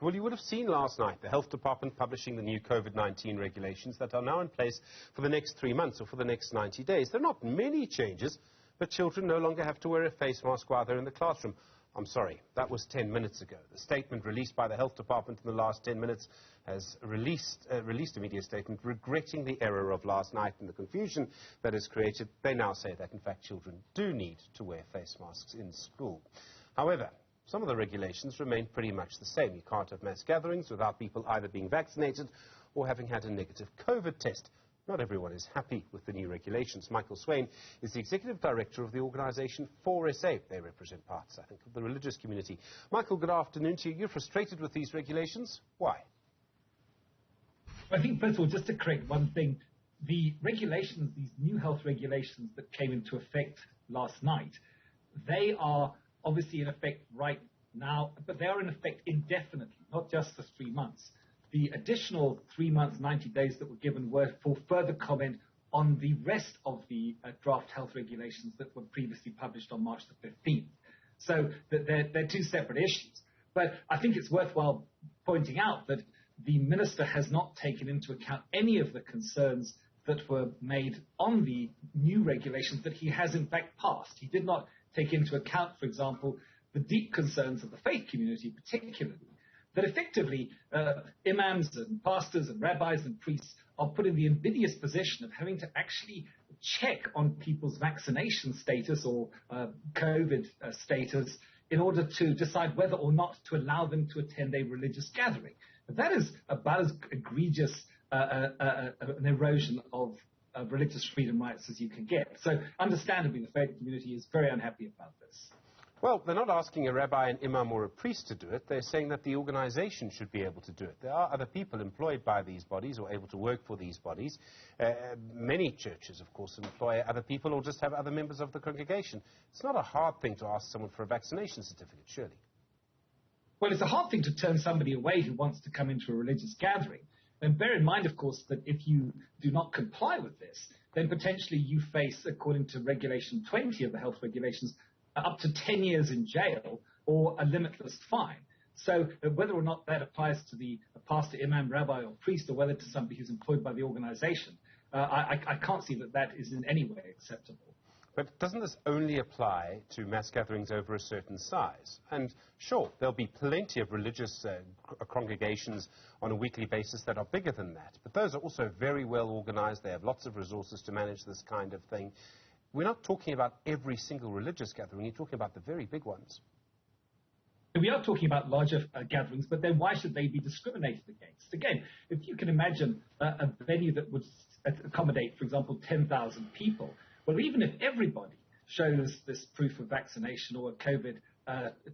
Well, you would have seen last night the Health Department publishing the new COVID-19 regulations that are now in place for the next 3 months or for the next 90 days. There are not many changes, but children no longer have to wear a face mask while they're in the classroom. I'm sorry, that was 10 minutes ago. The statement released by the Health Department in the last 10 minutes has released a media statement regretting the error of last night and the confusion that is created. They now say that, in fact, children do need to wear face masks in school. However, some of the regulations remain pretty much the same. You can't have mass gatherings without people either being vaccinated or having had a negative COVID test. Not everyone is happy with the new regulations. Michael Swain is the executive director of the organisation FORSA. They represent parts, I think, of the religious community. Michael, good afternoon to you. You're frustrated with these regulations. Why? I think, first of all, just to correct one thing, the regulations, these new health regulations that came into effect last night, they are obviously in effect right now, but they are in effect indefinitely, not just for 3 months. The additional 3 months, 90 days that were given were for further comment on the rest of the draft health regulations that were previously published on March the 15th. So they're two separate issues. But I think it's worthwhile pointing out that the minister has not taken into account any of the concerns that were made on the new regulations that he has in fact passed. He did not take into account, for example, the deep concerns of the faith community particularly, that effectively imams and pastors and rabbis and priests are put in the invidious position of having to actually check on people's vaccination status or COVID status in order to decide whether or not to allow them to attend a religious gathering. That is about as egregious an erosion of religious freedom rights as you can get. So understandably, the faith community is very unhappy about this. Well, they're not asking a rabbi, an imam or a priest to do it. They're saying that the organization should be able to do it. There are other people employed by these bodies or able to work for these bodies. Many churches, of course, employ other people or just have other members of the congregation. It's not a hard thing to ask someone for a vaccination certificate, surely. Well, it's a hard thing to turn somebody away who wants to come into a religious gathering. And bear in mind, of course, that if you do not comply with this, then potentially you face, according to Regulation 20 of the health regulations, up to 10 years in jail or a limitless fine. So whether or not that applies to the pastor, imam, rabbi, or priest, or whether to somebody who's employed by the organization, I can't see that that is in any way acceptable. But doesn't this only apply to mass gatherings over a certain size? And sure, there'll be plenty of religious congregations on a weekly basis that are bigger than that. But those are also very well organized. They have lots of resources to manage this kind of thing. We're not talking about every single religious gathering. You're talking about the very big ones. We are talking about larger gatherings, but then why should they be discriminated against? Again, if you can imagine a venue that would accommodate, for example, 10,000 people, well, even if everybody shows this proof of vaccination or a COVID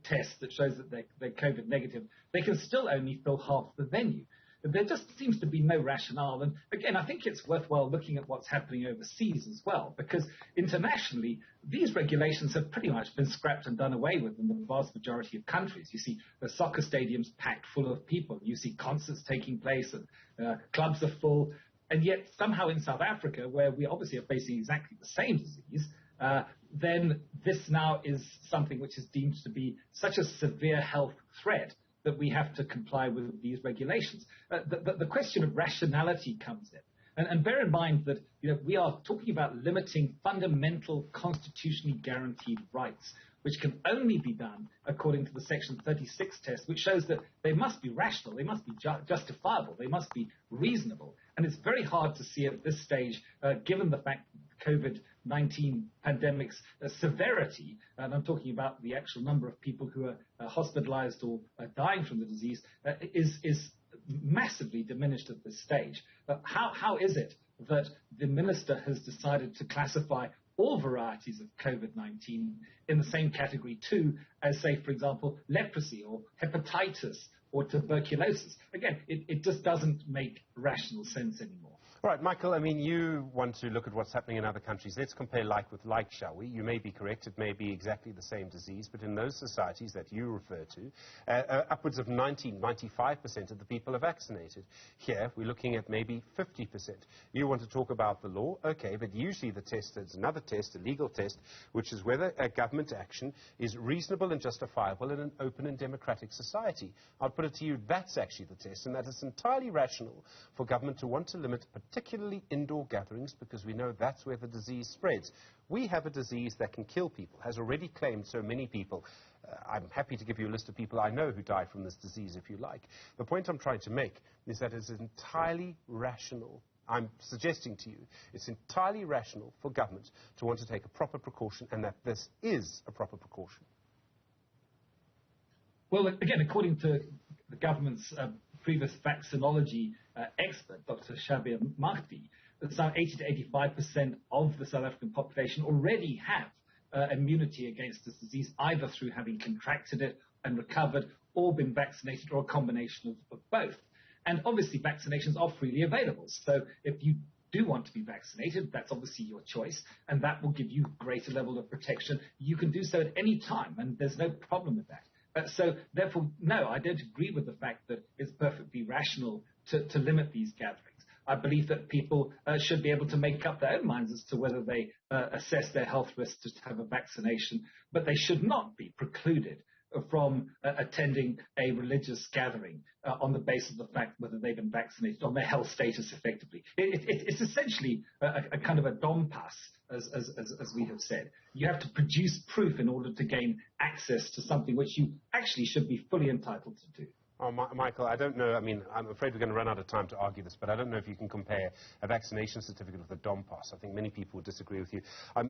test that shows that they're COVID negative, they can still only fill half the venue. There just seems to be no rationale. And again, I think it's worthwhile looking at what's happening overseas as well, because internationally, these regulations have pretty much been scrapped and done away with in the vast majority of countries. You see the soccer stadiums packed full of people. You see concerts taking place and clubs are full. And yet somehow in South Africa, where we obviously are facing exactly the same disease, then this now is something which is deemed to be such a severe health threat that we have to comply with these regulations. The question of rationality comes in. And bear in mind that we are talking about limiting fundamental constitutionally guaranteed rights, which can only be done according to the Section 36 test, which shows that they must be rational, they must be justifiable, they must be reasonable. And it's very hard to see at this stage, given the fact that COVID-19 pandemic's severity, and I'm talking about the actual number of people who are hospitalized or dying from the disease, is massively diminished at this stage. How is it that the minister has decided to classify all varieties of COVID-19 in the same category too as, say, for example, leprosy or hepatitis or tuberculosis? Again, it just doesn't make rational sense anymore. All right, Michael, I mean, you want to look at what's happening in other countries. Let's compare like with like, shall we? You may be correct. It may be exactly the same disease, but in those societies that you refer to, upwards of 95% of the people are vaccinated. Here, we're looking at maybe 50%. You want to talk about the law? Okay, but usually the test is another test, a legal test, which is whether a government action is reasonable and justifiable in an open and democratic society. I'll put it to you, that's actually the test, and that it's entirely rational for government to want to limit particularly indoor gatherings, because we know that's where the disease spreads. We have a disease that can kill people, has already claimed so many people. I'm happy to give you a list of people I know who died from this disease, if you like. The point I'm trying to make is that it's entirely rational. I'm suggesting to you it's entirely rational for government to want to take a proper precaution, and that this is a proper precaution. Well, again, according to the government's previous vaccinology expert, Dr. Shabir Mahdi, that some 80 to 85% of the South African population already have immunity against this disease, either through having contracted it and recovered, or been vaccinated, or a combination of both. And obviously, vaccinations are freely available. So if you do want to be vaccinated, that's obviously your choice, and that will give you a greater level of protection. You can do so at any time, and there's no problem with that. So, therefore, no, I don't agree with the fact that it's perfectly rational to limit these gatherings. I believe that people should be able to make up their own minds as to whether they assess their health risks to have a vaccination, but they should not be precluded from attending a religious gathering on the basis of the fact whether they've been vaccinated, on their health status effectively. It's essentially a kind of a dompas, as we have said. You have to produce proof in order to gain access to something which you actually should be fully entitled to do. Oh, Michael, I don't know. I mean, I'm afraid we're going to run out of time to argue this, but I don't know if you can compare a vaccination certificate with a dompas. I think many people would disagree with you.